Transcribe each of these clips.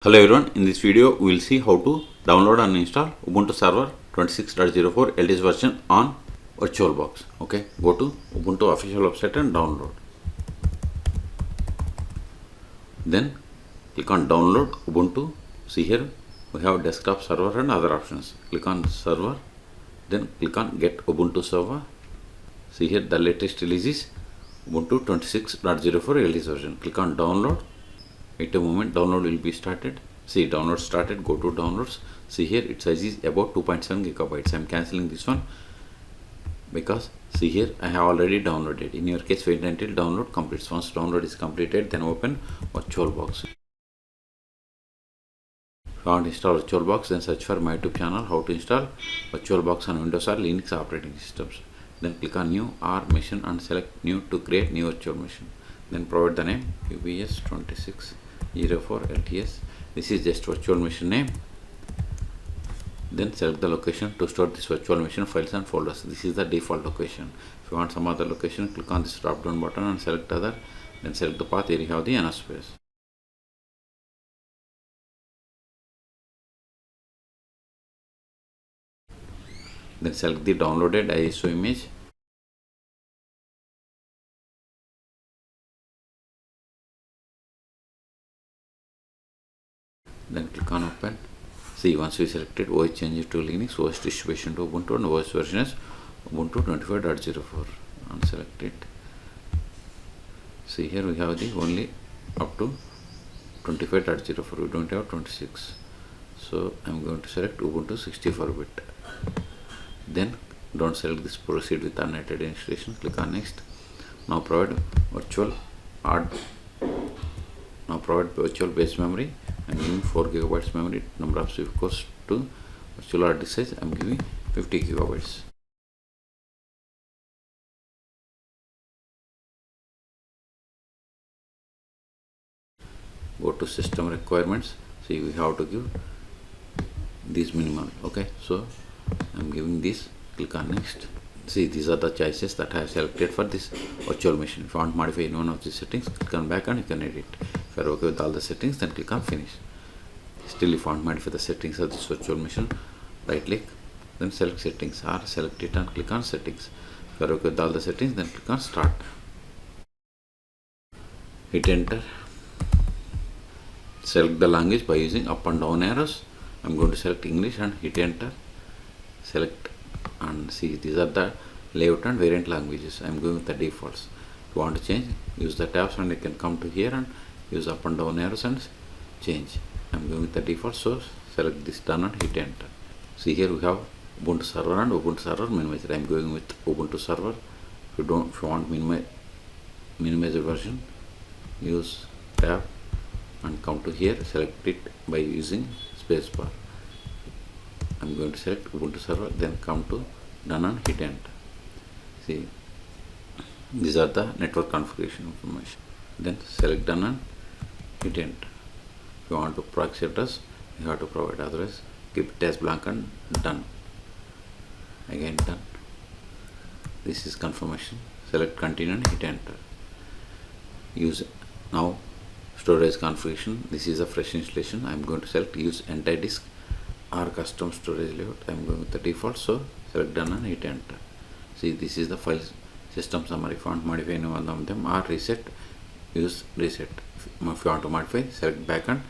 Hello everyone, in this video we will see how to download and install Ubuntu Server 26.04 LTS version on VirtualBox. Okay, go to Ubuntu official website and download. Then click on download Ubuntu. See here we have desktop server and other options. Click on server, then click on get Ubuntu Server. See here the latest release is Ubuntu 26.04 LTS version. Click on download. Wait a moment, download will be started. See, download started. Go to downloads. See here its size is about 2.7 gigabytes. I am cancelling this one because see here I have already downloaded. In your case, wait until download completes. Once download is completed, then open VirtualBox. If you want to install VirtualBox, then search for my YouTube channel how to install VirtualBox on Windows or Linux operating systems. Then click on new or machine and select new to create new virtual machine. Then provide the name UBS 26.04 LTS. This is just virtual machine name. Then select the location to store this virtual machine files and folders. This is the default location. If you want some other location, click on this drop down button and select other. Then select the path where you have the enough space. Then select the downloaded ISO image. Then click on open. See, once we selected OS changes to Linux, OS distribution to Ubuntu, and OS version is Ubuntu 25.04 and select it. See here we have the only up to 25.04. We don't have 26. So I am going to select Ubuntu 64-bit. Then don't select this, proceed with unrated installation. Click on next. Now provide virtual base memory. I am giving 4 gigabytes memory. Number of swift cores to virtual hard disk size I am giving 50 gigabytes. Go to system requirements. See, we have to give these minimal. Okay, so I am giving this. Click on next. See, these are the choices that I have selected for this virtual machine. If you want to modify any one of these settings, click on back and you can edit. If you are okay with all the settings, then click on finish. Still, if you want to modify the settings of this virtual machine, right click, then select settings or select it and click on settings. If you are okay with all the settings, then click on start. Hit enter. Select the language by using up and down arrows. I am going to select English and hit enter. Select and see, these are the layout and variant languages. I am going with the defaults. If you want to change, use the tabs and you can come to here and use up and down arrows and change. I am going with the default, so select this done and hit enter. See here we have Ubuntu Server and Ubuntu Server minimizer. I am going with Ubuntu Server. If you want minimizer version, use tab and come to here, select it by using spacebar. I am going to select Ubuntu Server, then come to done and hit enter. See, these are the network configuration information. Then select done and hit enter. If you want to proxy address, you have to provide, otherwise keep it as blank and done. Again done. This is confirmation. Select continue and hit enter. Use now storage configuration. This is a fresh installation. I am going to select use entire disk or custom storage layout. I am going with the default, so select done and hit enter. See, this is the file system summary. If you want to modify any one of them or reset, use reset. If you want to modify, select back and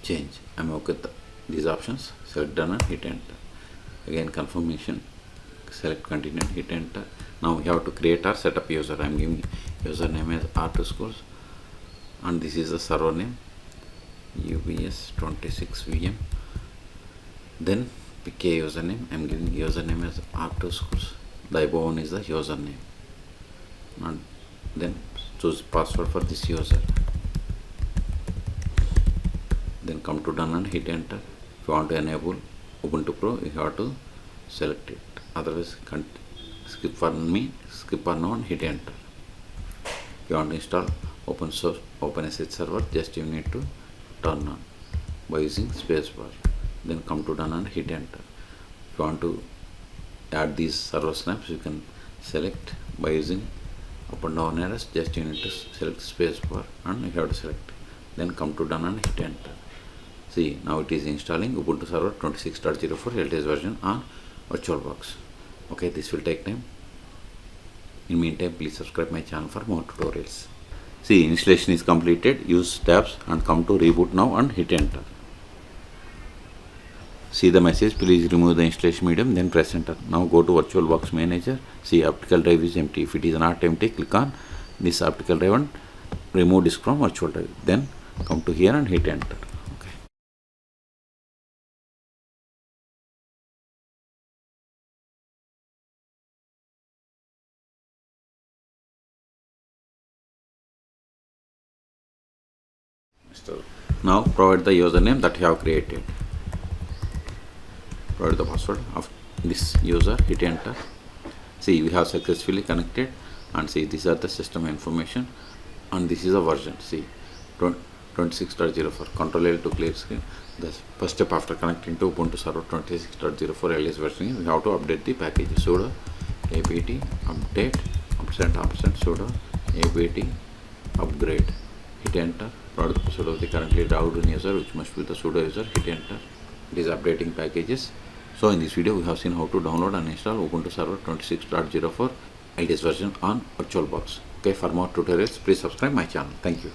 change. I am okay with these options. Select done and hit enter. Again confirmation. Select continue and hit enter. Now we have to create our setup user. I am giving username as R2 schools and this is the server name UBS 26VM. Then pick a username. I am giving username as R2 schools. The above one is the username. And then choose password for this user. Then come to done and hit enter. If you want to enable Ubuntu Pro, you have to select it. Otherwise, skip for now and hit enter. If you want to install OpenSH server, just you need to turn on by using spacebar. Then come to done and hit enter. If you want to add these server snaps, you can select by using up and down arrows. Just you need to select spacebar and you have to select. Then come to done and hit enter. See, now it is installing Ubuntu Server 26.04 LTS version on VirtualBox. Okay, this will take time. In meantime, please subscribe my channel for more tutorials. See, installation is completed. Use tabs and come to reboot now and hit enter. See the message, please remove the installation medium, then press enter. Now go to VirtualBox manager. See, optical drive is empty. If it is not empty, click on this optical drive and remove disk from virtual drive. Then come to here and hit enter. Okay. Now provide the username that you have created. Provide the password of this user, hit enter. See, we have successfully connected, and see, these are the system information, and this is a version. See, 26.04. Control L to clear screen. The first step after connecting to Ubuntu Server 26.04 LTS version is we have to update the package. Sudo apt update & sudo apt upgrade. Hit enter. Provide the password of the currently logged in user, which must be the sudo user. Hit enter. It is updating packages. So in this video we have seen how to download and install Ubuntu Server 26.04 LTS version on VirtualBox. Okay, for more tutorials please subscribe my channel. Thank you.